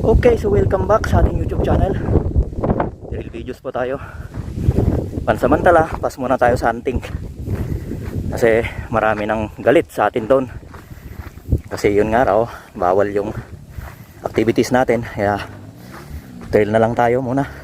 Okay, so welcome back sa ating YouTube channel. Drill videos po tayo. Pansamantala, pas muna tayo sa hunting. Kasi marami nang galit sa atin doon. Kasi yun nga raw, bawal yung activities natin. Kaya drill na lang tayo muna.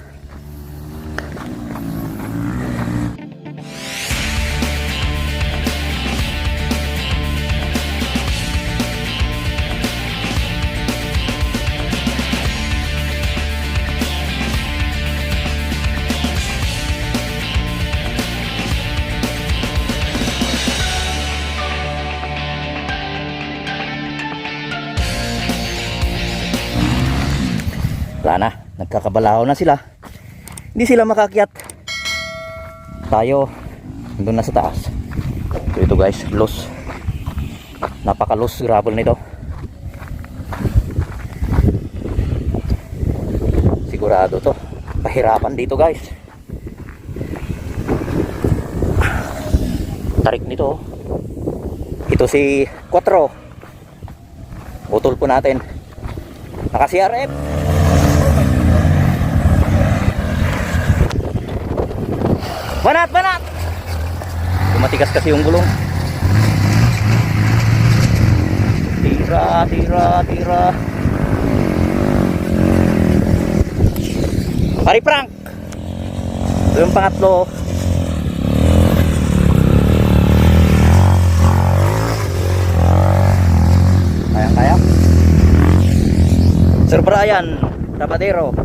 Wala na, nagkakabalaho na sila. Hindi sila makakyat. Tayo doon na sa taas. So ito guys, loose. Napaka-loose gravel nito. Sigurado to pahirapan dito guys. Tarik nito. Ito si 4. Utol po natin. Naka CRF. Banat, banat! Matigas kasi yung gulong. Tira, tira, tira. Pari Frank! Ito yung pangatlo. Kaya-kaya. Sir Brian Tabadero.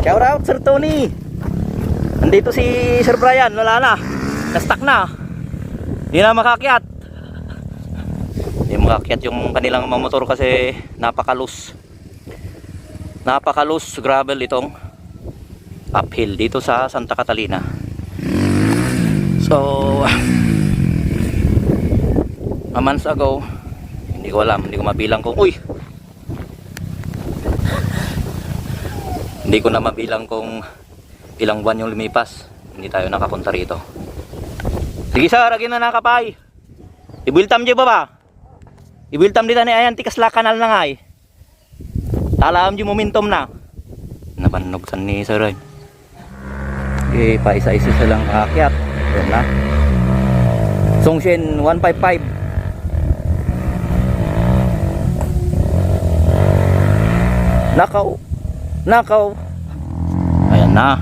Shout out Sir Tony. Nandito si Sir Brian, wala na. Na-stuck na. Hindi na makakyat. Hindi makakyat yung kanilang mga motor kasi napaka-loose. Napaka-loose gravel itong uphill dito sa Santa Catalina. So, a months ago, hindi ko alam, hindi ko mabilang kung hindi ko na mabilang kung ilang buwan yung lumipas, hindi tayo nakapunta rito. Sige sir, lagi na nakapay. Ibiltam dyan ba? Ibiltam dito na ayan, tikas la kanal na nga eh. Talaam dyan momentum na. Nabanog san ni sir ay. Okay, paisa-isa silang kakakyat. Yan na. Songshen 155. Nakaw. Nakaw. Ayan na.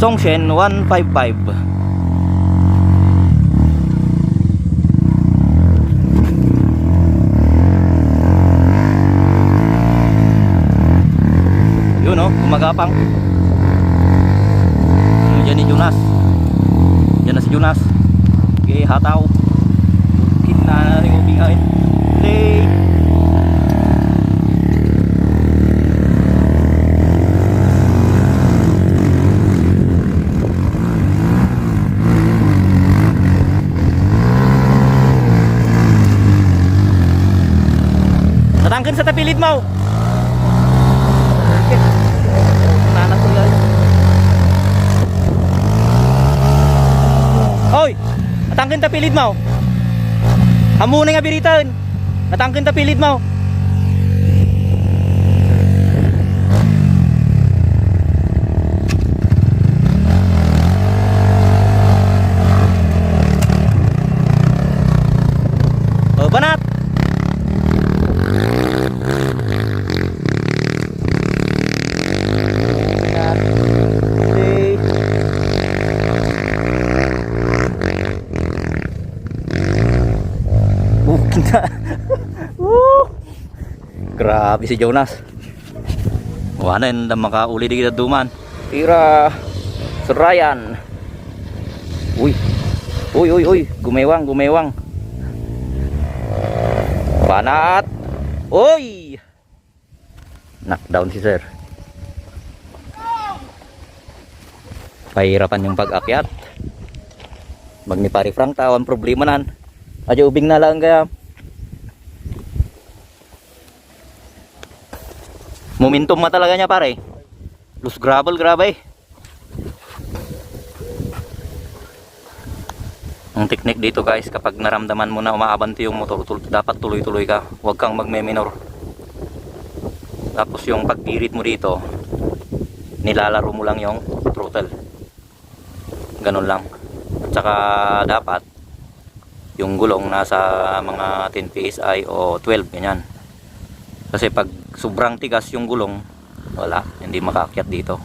Songshen 155. Yun o, gumagapang. Diyan ni Jonas. Diyan na si Jonas. Okay, hataw. Kita na rin ubingay. Play. Natangkin sa tapilid mo. Okay. Nanak ko yan. Hoy, natangkin tapilid mo. Hamunin nga biritan. Natangkin tapilid mo. Oh, banat. Grabe si Jonas. Wala na makauli di kita duman. Tira Sir Ryan. Uy. Uy, uy, uy, gumewang, gumewang. Banat. Uy. Knockdown si Sir. Pahirapan yung pag-akyat. Mag ni Pari Frank tawan problema nan. Aja ubing na lang kaya. Momentum ma talaga niya pare. Loose gravel, grabe. Ang technique dito guys, kapag naramdaman mo na umaabanti yung motor, dapat tuloy-tuloy ka. Huwag kang magme-minor. Tapos yung pagpirit mo dito, nilalaro mo lang yung throttle. Ganun lang. At saka dapat yung gulong nasa mga 10 PSI o 12 ganyan. Kasi pag sobrang tigas yung gulong, wala, hindi makaakyat dito.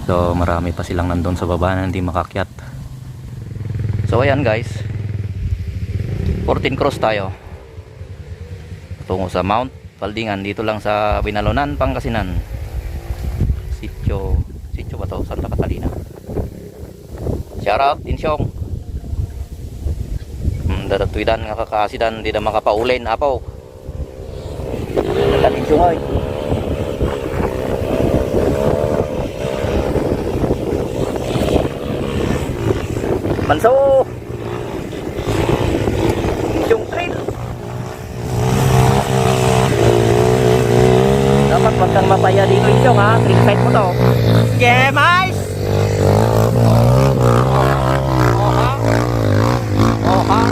So marami pa silang nandun sa baba na hindi makaakyat. So ayan guys, 14 cross tayo tungo sa Mount Paldingan, dito lang sa Binalonan, Pangasinan. Sitio ba to? Santa Catalina. Shout out Insyong. Dadatwidan nga kakaasidan, di na makapaulin apo. Dadat Insyong ay. Manso. Insyong trail. Dapat wag kang mapaya dito Insyong ha. Trick side mo to. Yeah, mais! Oha.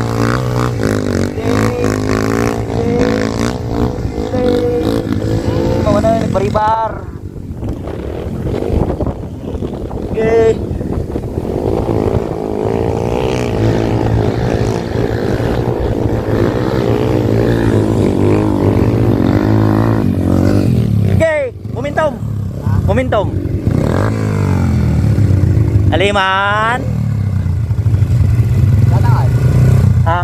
Mga na, nagbaribar. Okay. Okay, momentum. Aliman. Ha?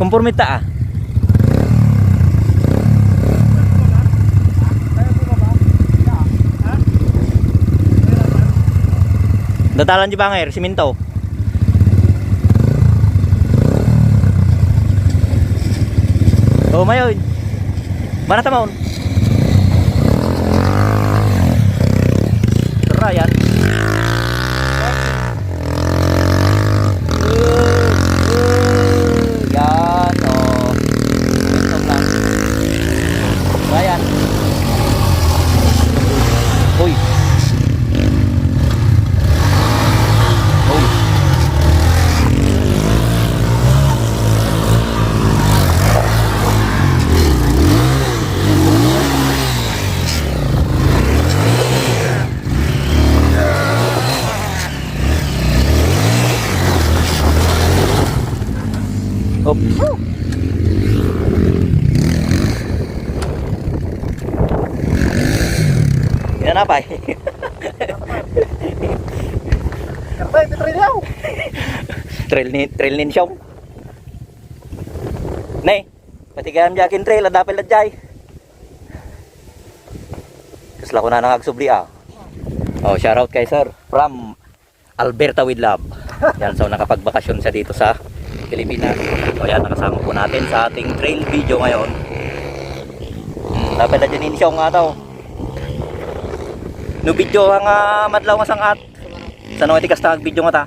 Kumpurmita ah. Datalan di bangir, siminto. Oh, mayon. Mana tamon? Terayan. Yan, oh. Untung lang. Terayan. Uy. Uy. Op. Yan apa? Karena itu trail daw. Trail nin siyong. Nay, patigam jakin trail adapel adjay. Kasla ko na nakagsubli ah. Oh, shout out kay sir from Alberta with love. Yan, so nakapagbakasyon siya dito sa Pilipinas. So yan, nakasama po natin sa ating trail video ngayon. Dapat na dyan siyong nga daw. No video nga madlaw nga sangat. Sa nung itikas na video nga ta.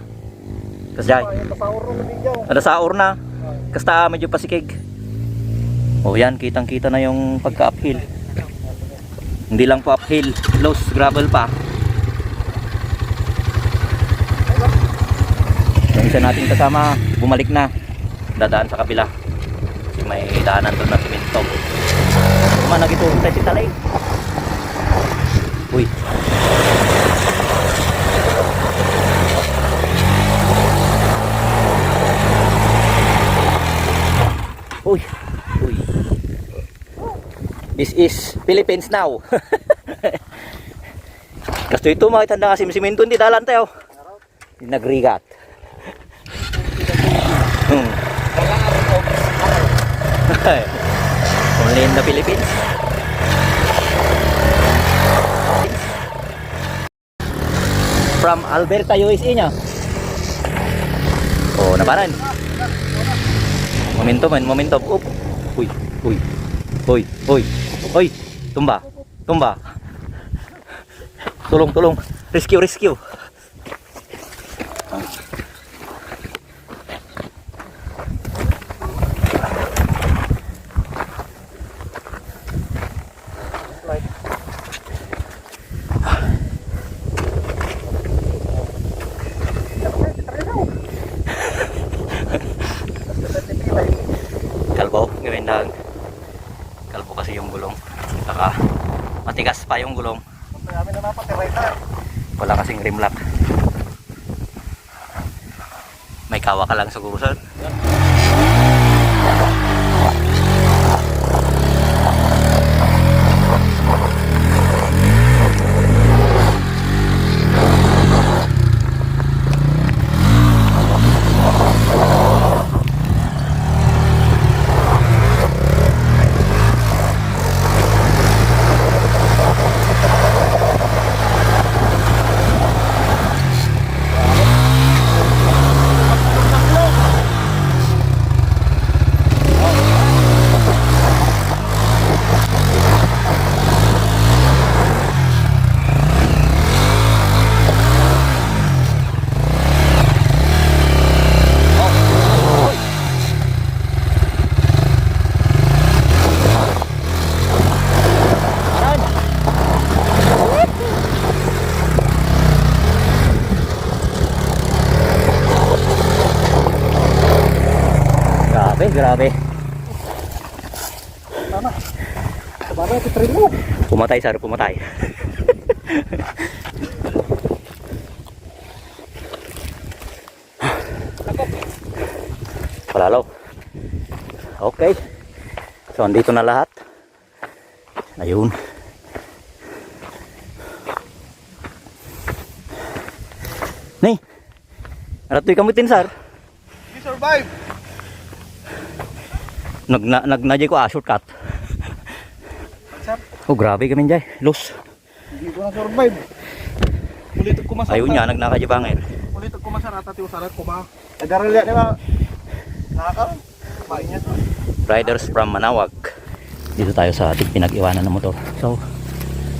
Kasjay. Ada saur na. Kasta medyo pasikig. Oh yan, kitang kita na yung pagka uphill. Hindi lang po uphill, loose gravel pa. Yung isa nating kasama bumalik na, dadaan sa kabila kasi may daanan doon na simento. Kuma nagitulong tayo si Talay. Uy, uy, uy, this is Philippines now. Kasto ito makitanda kasi simento hindi dalan tayo nagrigat. Only in the Philippines. From Alberta, USA nya. Oh, naparan. Momentum. Up. Uy. Uy. Tumba. Tulong. Rescue. kasi yung gulong. Saka matigas pa yung gulong. Marami na napatiray na. Wala kasing rim lock. May kawa ka lang siguro sir. Grabe. Tama. Sabagay, pitray mo. Pumatay sir, pumatay. Palalo. Okay. So andito na lahat. Ayun. Nih. Aratoy kamutin sir. You survive. Nagnajay ko shortcut. Sir, Oh grabe kami dyan. Los. hindi ko na survive. Ulit ko masar. Ayun niya, nagnakajibangin. Ulit ko masar at usarat ko ba. Nagaral yan, di ba? Nakaka. Bain yan. Riders from Manawag. Dito tayo sa ating pinag-iwanan ng motor. So,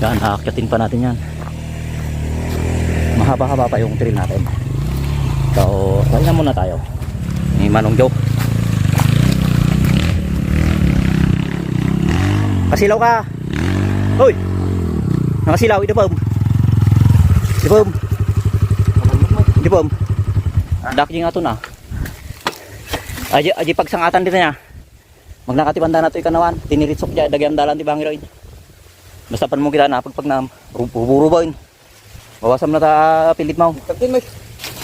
yan, aakyatin pa natin yan. Mahaba-haba pa yung trail natin. So, pahinga muna tayo. Ni Manong Joe. Kasilaw ka. Hoy. Nakasilaw, idapom. Idapom. Idapom. Dakji nga to na. Aji pagsangatan dito niya. Magnakatibanda na to ikanawan. Tiniritsok dyan, dagyang dalan ti bangiroin. Basta pan mo kita na pagpag na rubo-ruboin. Bawasam na ta pilit mo.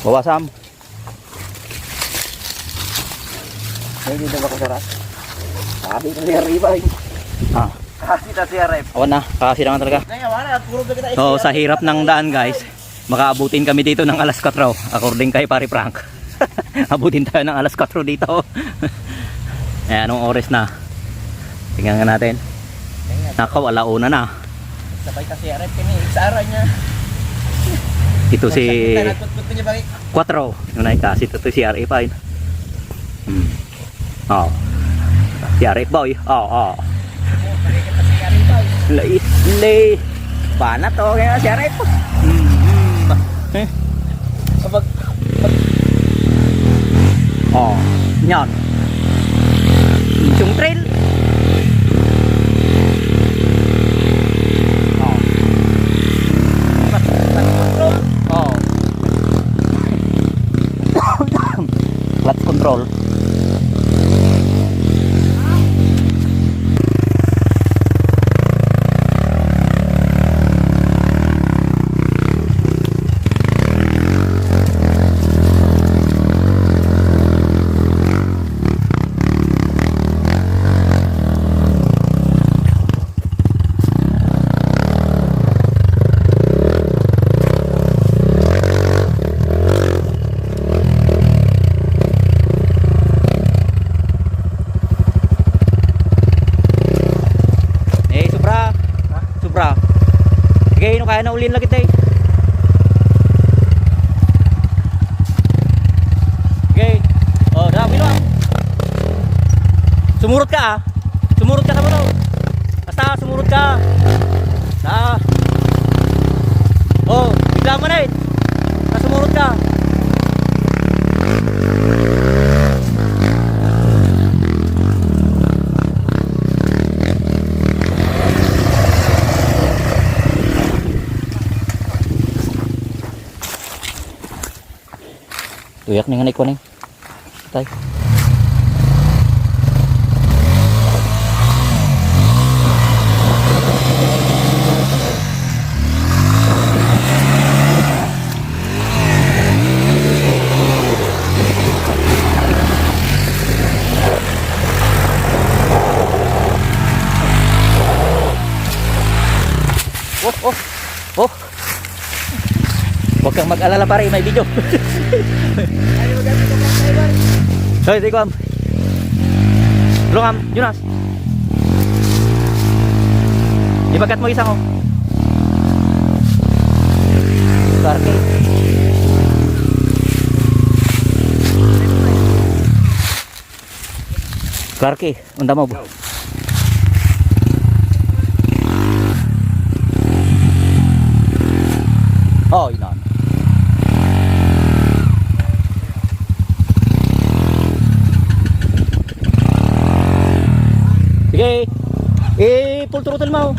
Bawasam. Ay, hindi na ako sarat. Sabi ko siya riba. Ah. Kasi ta siya rep. Awan na, kakasirangan talaga. So sa hirap ng daan guys, makaabutin kami dito ng alas 4 according kay Pare Frank. Abutin tayo ng alas 4 dito. Eh anong oras na? Tingnan nga natin. Nakaw, alauna na. Sabay ka siya rep kini iksara niya. Ito si Nagkutkut niya ba? 4. Yung naikasi ito si RA5. Oh. Si RA boy. Oh. Lay. Pana to kaya si RA po. Oh, nyan. Chung trail. Oh. Oh. Clutch control. Sige, kaya na ulin lagi tayo. Okay. Oh, dah bilang. Sumurut ka ah. Sumurut ka sa motor. Basta sumurut ka. Dah. Oh, bigla mo na eh. Sumurut ka. Tuyak nih nganik ko nih. Tay. Oh, oh. Oh. Huwag kang mag-alala pare, may video. Hoy, di ko am. Tulong am, Jonas. Ibagat mo isang oh. Karke. Karke, unda mo. Oh, inan. Sige. Full throttle mo.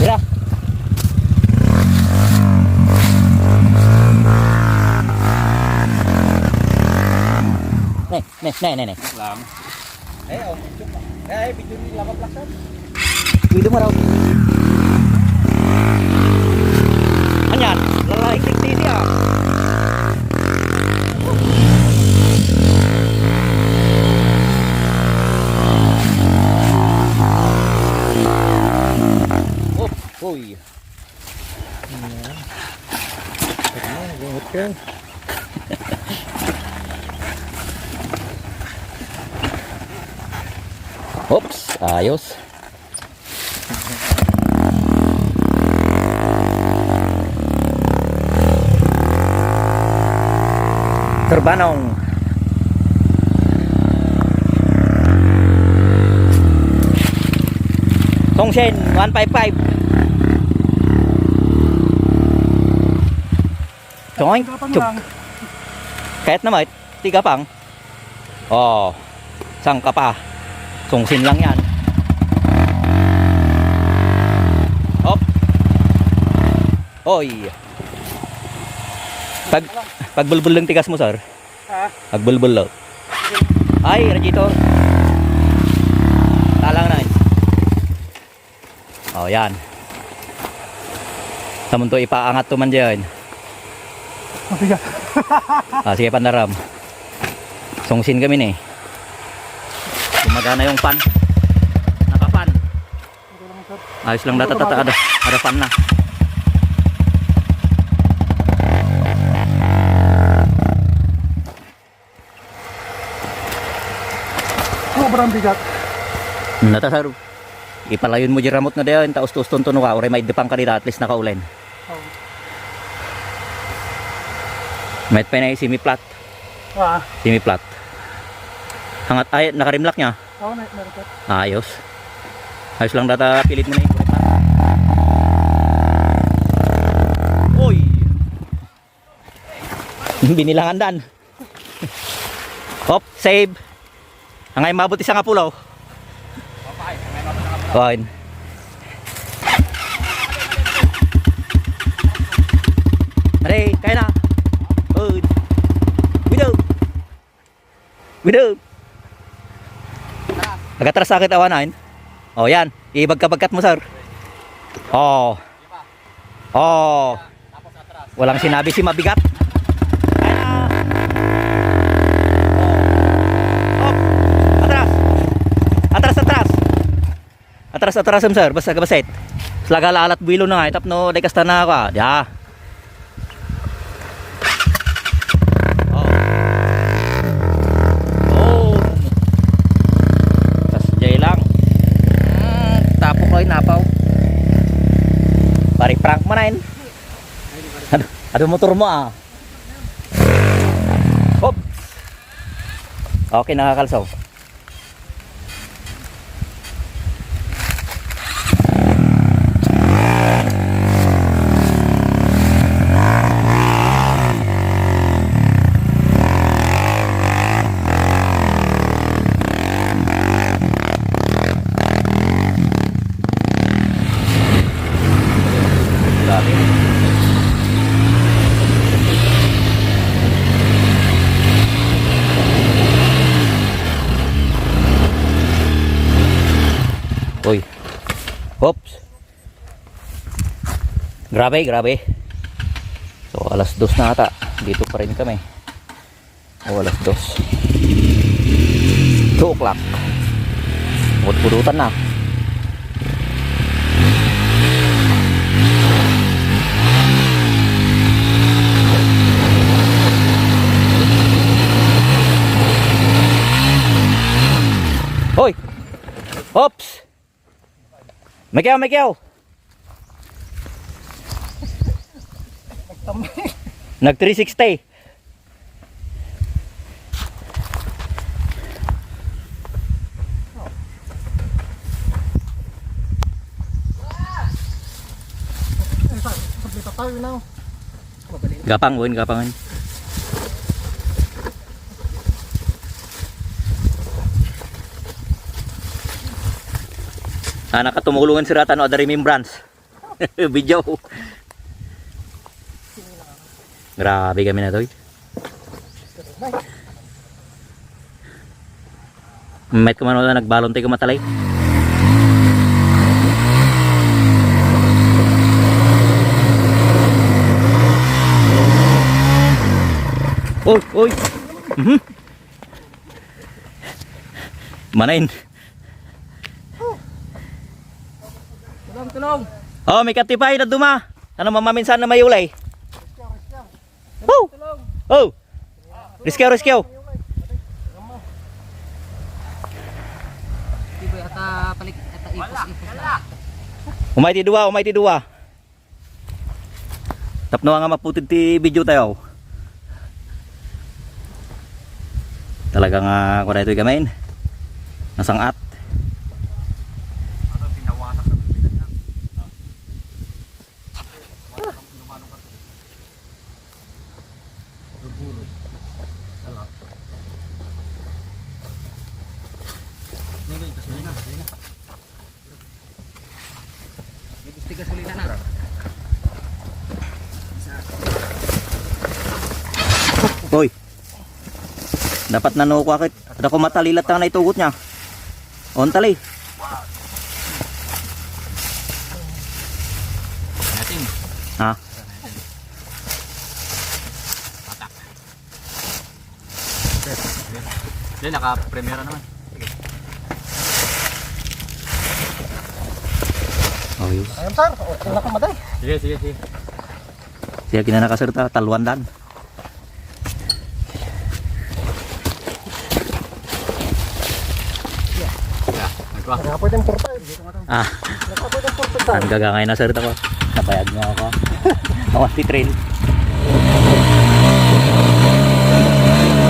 Tira. Nih. Lang. Oh. Video ni lama plaksan. Video mo raw. Anyan, lalaki titi ah. Oh, hoy. Okay. Oops, ayos. Terbanong. Tongsen 155. Coy, chụp. Kahit na mait, tiga pang. Oh, sang ka pa. Tongsen lang yan. Hop. Oy. Pagbulbul lang tigas mo, sir. Ha? Pagbulbul lang. Ay, radiator. Talang na. Oh, yan. Tamun to ipaangat to man dyan. Mabigat. Sige, pandaram. Songsin kami nih. Gumagana yung fan. Naka-fan. Ayos lang data ada fan na. Sobrang bigat. Nata saru. Ipalayon mo di ramot na dayon taos tos tonton ka oray may depang kanila at least nakaulen. Oh. May pa na semi flat. Ah. Semi flat. Hangat ay nakarimlak niya. Oh, narikat. Ayos. Ayos lang data pilit mo na yung Oy. Binilangan dan. Hop, save. Angay mabot isang apulaw. Fine. Mari, kaya na. Good. Widow. Nagatras sakit awanan. Oh, yan. Ibagka-bagkat mo, sir. Oh. Oh. Walang sinabi si mabigat. Kaya na. Atras sir, basta kabasit. Slaga alat builo na nga, tapno dekasta na ka. Ya. Oh. Oh. Tas jay lang. Tapok ko napaw. Pari prank manain. Aduh motor mo ah. Hop. Okay, nakakalsaw. Uy. Oops. Grabe, grabe. So, alas 2 na ata. Dito pa rin kami. O, alas 2. 2 o'clock. Pudpudutan na. Hoy! Oops! Mikaw, Mikaw! Nag 360. Gapang, win, gapangan. Nakatumulungan si Ratan o ada remembrance. Video. Grabe kami na to. May kuman wala nagbalon tayo matalay. Oy, oy. Manain. Tulong. Oh, may katipay na duma. Ano mamaminsan na may ulay? Oh! Oh! Rescue, rescue! Ibu ata balik ata ipos lah. Umay ti dua. Tapno nga maputid ti video tayo. Talagang kung na ito'y gamain. Nasangat. Hoy. Dapat nanuko akit. Ada ko matalilat ang naitugot niya. On tali. Natin. Ha? Dia naka-premiere naman. Oh, yun. Ayun sir, okay na kamatay. Sige. Siya kinanakaserta, taluan dan. Nakapoy din porta. Ah, Nakapoy din porta. ang gagangay na serta ko. Napayag niya ako. Awas ti trail.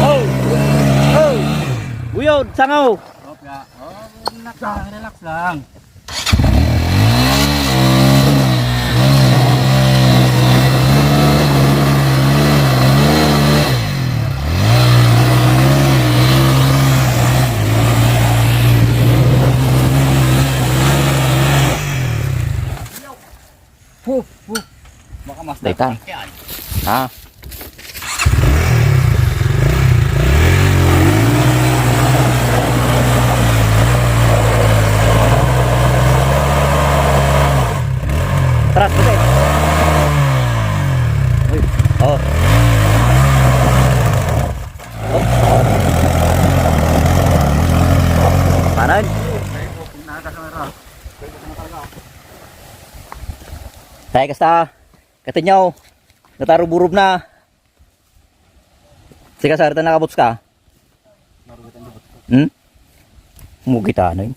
Oh! Oh! Buyod, sangaw! Relax lang. Baka mas Daytan. Ha? Tras, buset. Uy. Oh. Oh. Panan? Tay kasta katinyaw nataruburub na. Sika sarita nakabots ka. Mugita na yun.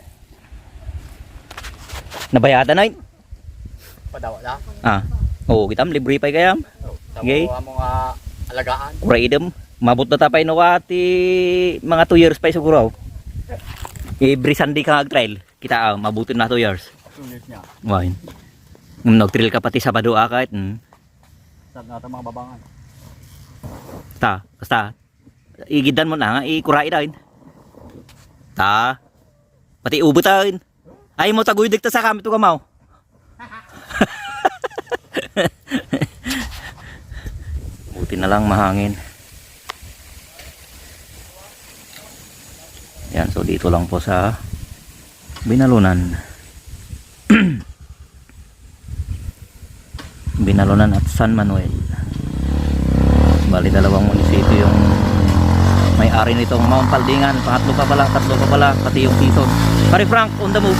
Nabayatan na yun. padawa na. Ah. Oo, kitam libre pa kayam. Okay. Amo nga alagaan. Kuраidem. Mabot na tapay no ti mga 2 years pa siguro. Every Sunday ka nag-trail. Kita mabutin na 2 years. Sulit niya. Wain. Nag-trail ka pati Sabado kahit. Sab na mga babangan. Basta igidan mo na nga ikurai dahin. Pati ubot dahin. Ay mo taguydig ta sa kami to kamaw. Buti na lang mahangin. Yan, so dito lang po sa Binalunan. Binalunan at San Manuel. Bali dalawang munisipyo yung may-ari nitong Mount Paldingan. Tatlo pa pala, pati yung season. Pare Frank, on the move.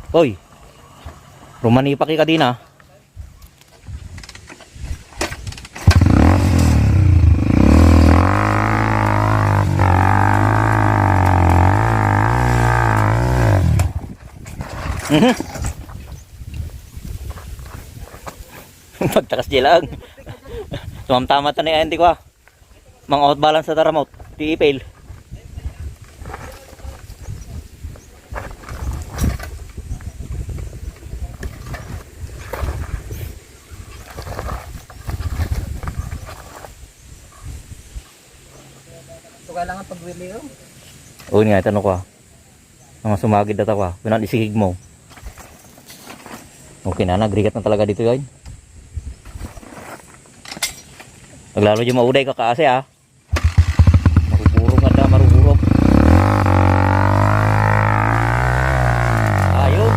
Hoy, Romani pa ka din ah. Magtakas di lang. Tumam-tama ta ni Andy ko ah. Mang outbalance sa taramot. Tiipil. Kailangan pag-wheel yun. Oo nga, tanong ko ah. Mga sumagid na tawa. Pinan isigig mo. Okay na, nagrigat na talaga dito yun. Paglalo yung mauday ka kaase ah. Marupurong ka na, marupurong. Ayun.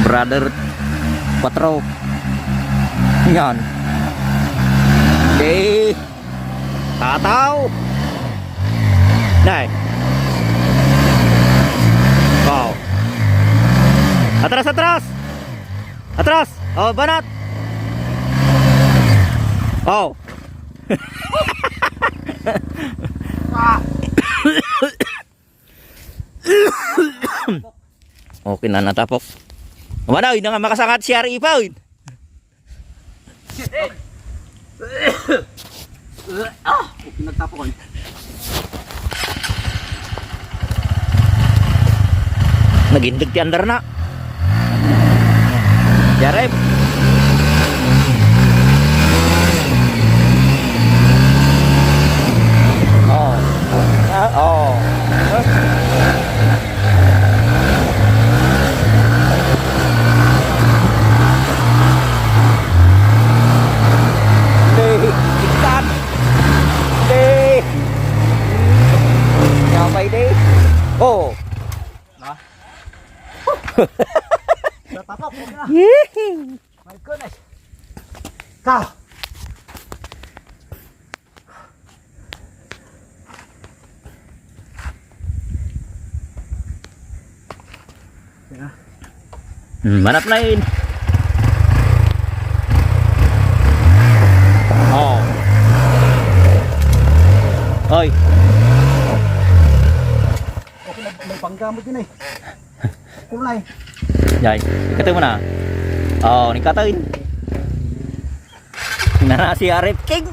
Brother Patro. Yan. Okay. Tataw. Nay. Wow. Atras, atras. Atras. Oh, banat. Oh. Okay na natapok. Manaw, hindi nga makasangat si Ari Ipaw. Nagtapo ko. Nagindig ti andar na. Jarep. Oh. Oh. Oh. Nah. Tatapok ko na. My goodness. Ka. Manap lain. Oh. Oi. May panggamot din eh. Kulay. Yay, ikatin mo na. Oh, nikatin. Nana si Arif King.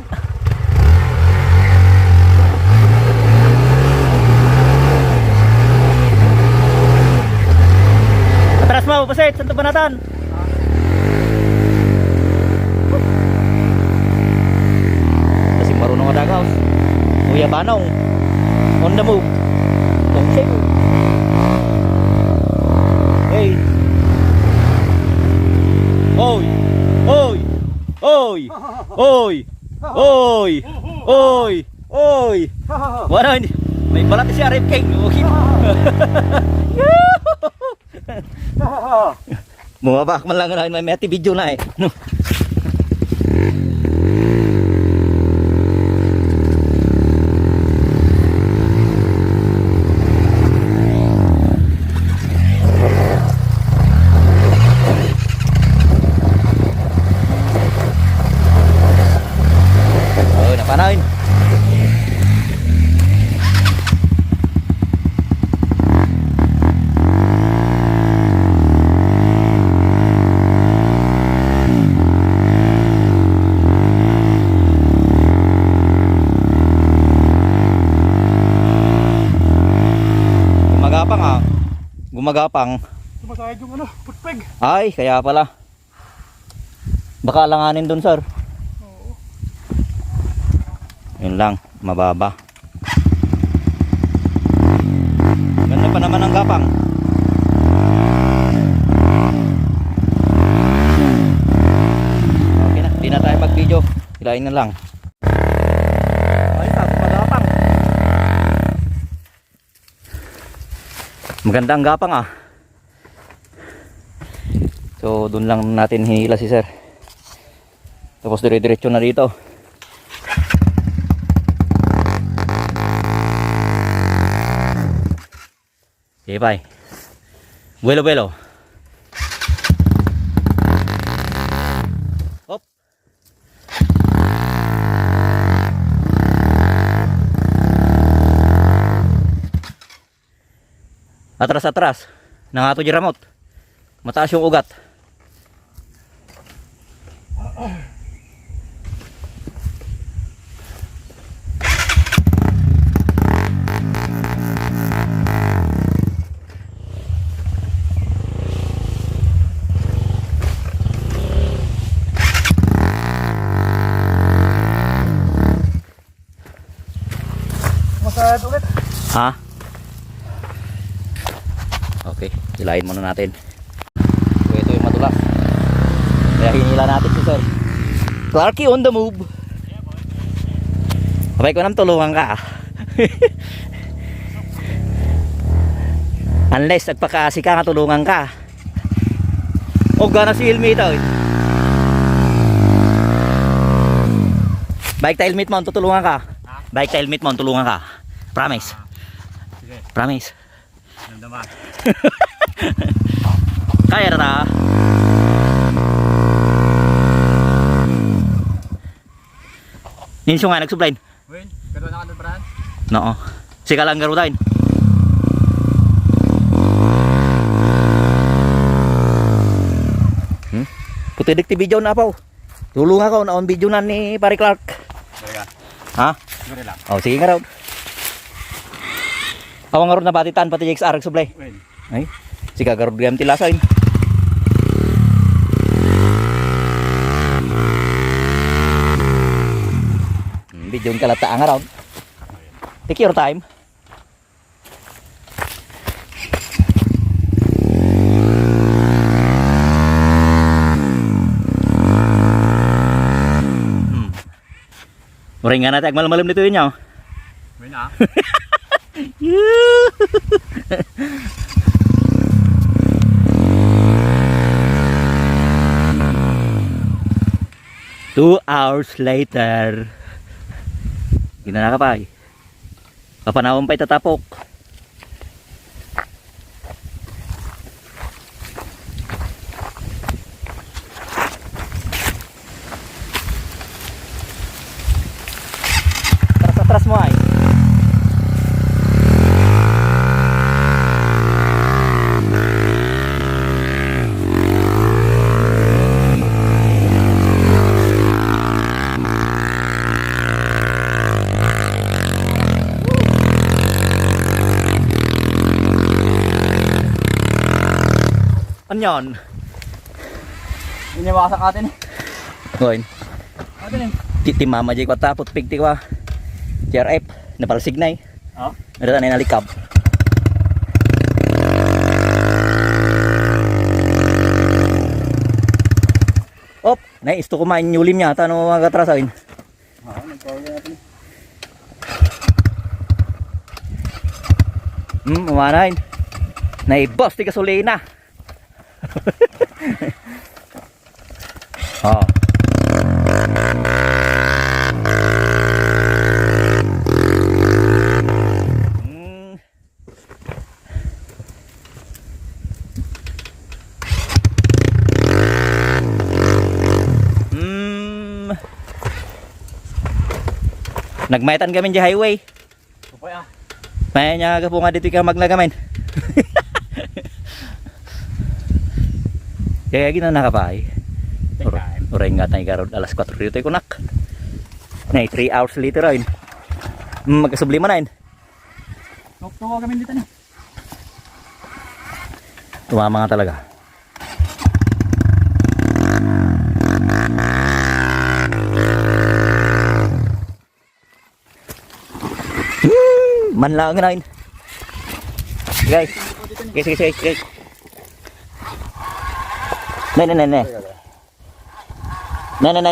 Atras mo, pasit, santo banatan. Kasi marunong ka dagaws. Kuya Banong. On the move. Tongsing. Hey. Oy. Oy. Oy. Oy. Oy. Oy. Oy. Wala ni. May balat si Arif King. Okay. Bumabak man lang na may video na eh. No. Napanain. Gumagapang ah. Gumagapang. Sumasayad yung ano, putpeg. Ay, kaya pala. Baka alanganin dun, sir. Oo. Yun lang, mababa. Ganda pa naman ang gapang. Okay na, di na tayo mag-video. Hilahin na lang. Ay, tapos magapang. Maganda ang gapang ah. So, dun lang natin hinila si sir. Tapos dire-diretso na dito. Okay, bye. Buelo, buelo. Hop. Atras, atras. Nangato di ramot. Mataas yung ugat. Sumasayad ulit. Ha? Okay, hilahin muna natin. So ito yung madulas. Kaya hinila natin si sir. Clarky on the move. Abay ko nang tulungan ka. Unless nagpakaasi ka nga tulungan ka. O gana si helmet ito. Bike tail helmet mo, tutulungan ka. Bike tail helmet mo, tulungan ka. Promise. Sige. Promise. Nandaman. Kaya na ta. Ninso nga nagsublind. Win, gano'n na ka doon, Bran? No. Sika lang garo tayo. Puti dikti video na po. Tulungan ko na on video na ni Pare Clark. Sorry ka. Ha? Sorry lang. Oh, sige nga raw. Awang nga ron na batitan pati XR sublay. Win. Ay. Sika garo gam tilasoin. Video yung kalata nga raw. Take your time. Muring nga natin, malam-malam dito yun nyo. Win ah. Two hours later. Ginana ka pa eh. Papanawang pa itatapok. Atras mo ay. Anyan. Iniwasak atin eh. Goin. Atin eh. Titi mama jay ko tapot pigti ko. CRF napalsig na eh. Oh. Meron na nalikab. Op, naisto kumain yulim niya ano mga katrasoin. Oo, nagpawin natin. Umanain. Naibos ti gasolina. Oh. Nagmaitan kami di highway. Supay ah. May nya ka po nga dito ka magnagamin. Kaya gina nakapay. Oray nga tayo karod alas 4 dito ko nak. Nay 3 hours later rin. Magkasublima na yun. Tuwa kami dito na. Tumama nga talaga. Manlang na yun. Guys. Guys.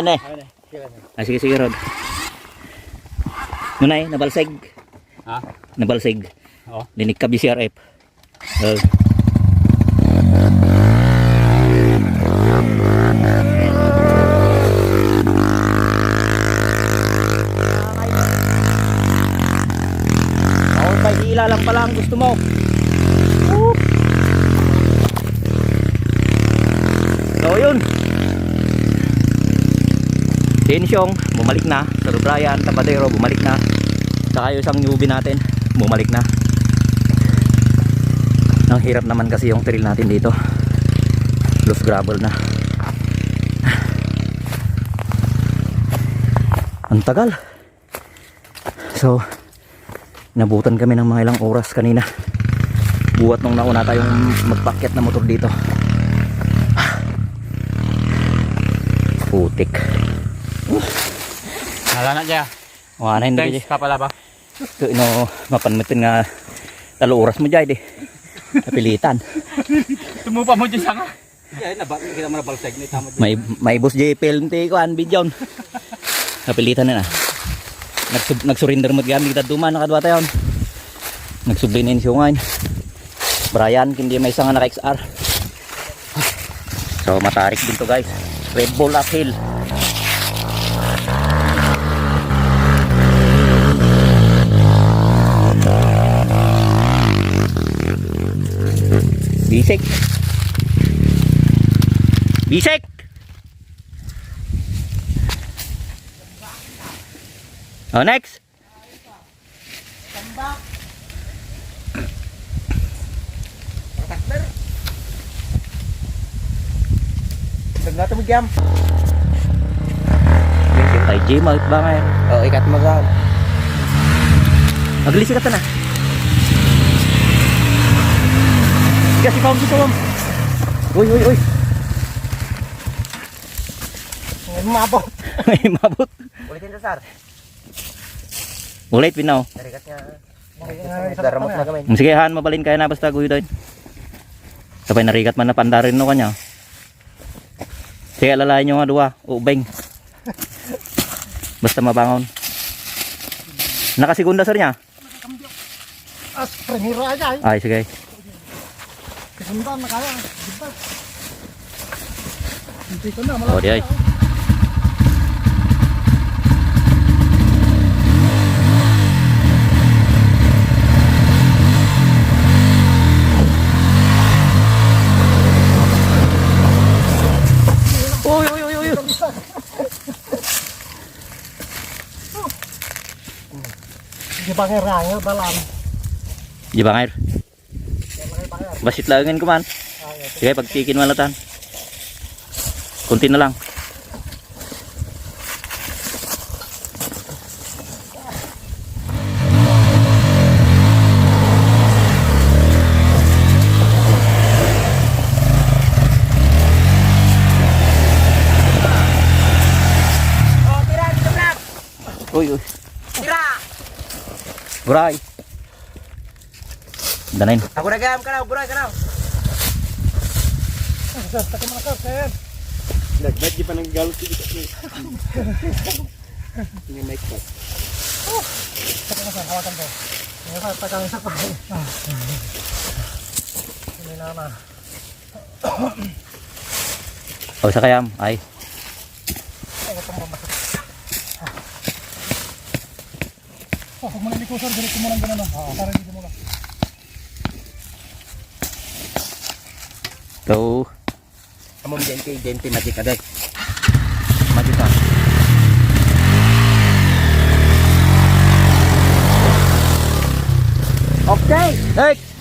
Ne. Ah, sige, Rod. Nunay, nabalseg. Ha? Nabalseg. Oo. Linig ka BCRF. May hila lang pala ang gusto mo. So yun. Tensyong bumalik na. Sir Brian Tapadero bumalik na. Saka yung isang newbie natin bumalik na. Ang hirap naman kasi yung trail natin dito. Loose gravel na. Ang tagal. So nabutan kami ng mga ilang oras kanina. Buhat nung nauna tayong magpakyat na motor dito. Putik. Nala na dyan. Wala na hindi. Thanks, kapala ba? So, mapanmitin nga talo oras mo dyan, napilitan. Tumupa mo dyan sa nga. Kita mo na balseg na tama dyan. May boss J film ti ko an video. Napilitan na. Nagsurrender mo gamit kita duman nakadwa tayon. Nagsublinin siya ngayon. Brian hindi may isang naka XR. So matarik din to guys. Red Bull uphill. Bisek. Oh, next. Nagnato mo gyam. Tay Jim out ba ngayon? Oh, ikat mo gan. Maglisi ka na. Kasi pa si Tom. Uy. May mabot. May mabot. Ulitin to, sir. Ulit pinaw. Darikat niya. Daramot na kami. Sige han mabalin kaya na basta guyo doon. Sabay narigat man na pandarin no kanya. Sige alalayan nyo nga duwa. Ubeng. Basta mabangon. Nakasigunda sir niya? As primera aja. Ay sige. Segunda na kaya. Hindi ko na Oh di ay. Uy. Di ba ngerangel dalam? Di ba ngayon? Basit langin ko man. Sige pagtikin malatan. Kunti na lang. Uy. Tira! Buray. Danain. Ako na gam ka na, buray ka na. Sakit mo na sir. Nagbat di pa naggalot dito. Ini mic pa. Sakit na sir, hawakan ko. Ngayon sa tagang sa pa. Ini na. O sa kayam ay. Oh, huwag mo na liko sir, diretso mo lang gano'n. Para dito mo lang. Go. Kamu dente magic ada. Maju ka. Okay. Next.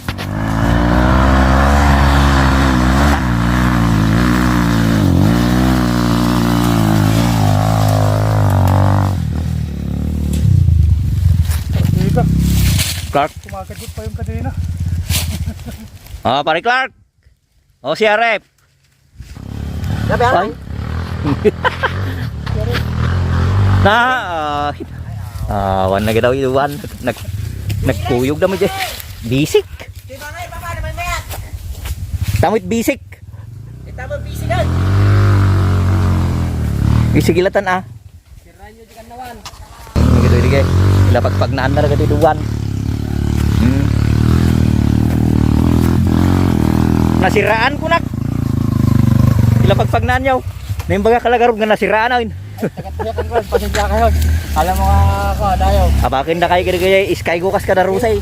Clark. Kumakagot pa yung kadena. Ah, pare Clark. O si Arep. Sabi Ay. Na wan na daw iwan. Nagkuyog na mo dyan. Bisik. Tamit bisik. Bisigilatan ah. Gitu ini guys. Dapat pagnaan na agad iduwan. Nasiraan ko nak. Ila pagpagnaan yaw. Nimbaga kalagarog nga nasiraan na yun. Pasensya kayo. Alam mo nga ako, dayo. Abakin na kayo kaya iskay ko kas kada rusay.